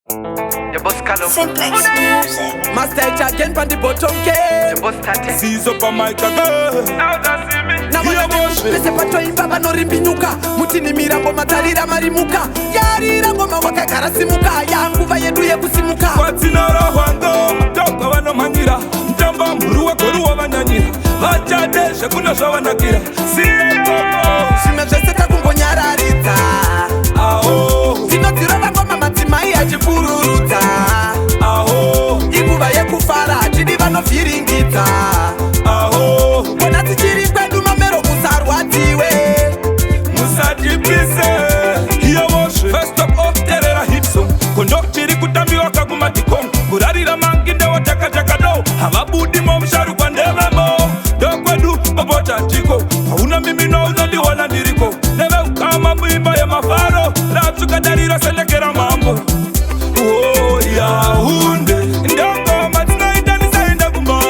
Your boss Carlo. Simplex music. Master H again from the bottom cave. Your boss Tate. Seize up a mic again. Now that's me. Na pese pato imbaba no rimbinuka mutini mirambo matarira marimuka yarira ngoma wakagara simuka yanguva yedu yekusimuka Kwatinara hwango mtoko vanomhanyira mtamba mhuru wegoru wavanyanyira vachadezve kuna zvavanakira siekoko zvimwe zvese takumbonyararidza aho tinodzirova ngoma madzimai achipururudza aho inguva yekufara tidi vanovhiringidza aho kona tichiri kwedu mamero musarwadziwe musatipise iyovozve first up of terera hitsong kondo chiri kutambiwa kakumadhikong kurarira manginde watakataka havabudi momusharukwa ndevemo ndokwedu obotatiko hauna mimino unondiwana ndiriko neveukama muimba yemafaro rapsukadarira selekera mambo yaunde ndongoma tinoitanisainde kumba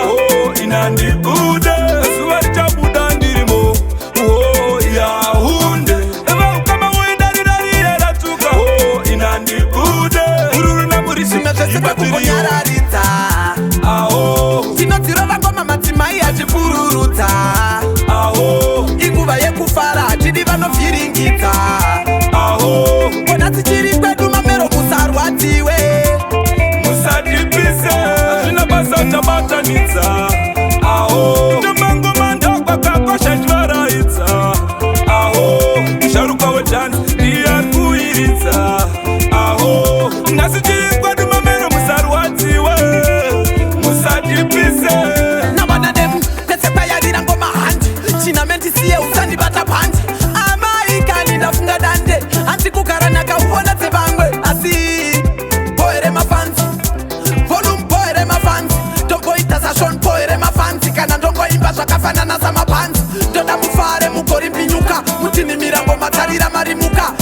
inandibude zuva richabuda ndirimo yaunde evaukama muidarirarire ratsuka inandibude ururu namurisi zvimwe zvese takumbonyararidza aho tinodzirova ngoma madzimai achipururudza aho inguva yekufara tidi vanovhiringidza aho kona tichiri kwedu mamero musarwadziwe musatipise zvina basa tabatanidza aho ndemangoma ndokwakakosha chivaraidza aho musharukwa wedhansi ndiyari kuiridza aho nhasi chiri kwedu mamero musarwadziwe musatipise navanademu pese payarira ngoma handi chinamendisiye usandibata bhandi amaikani ndafunga dande hanzi kugara nakauvona dzevamwe asi bohere mafanzi volume bohere mafanzi ndongoita zashon bohere mafanzi kana ndongoimba zvakafanana samabhanzi ndoda mufare mugorimbinyuka mutinimira ngoma tarira marimuka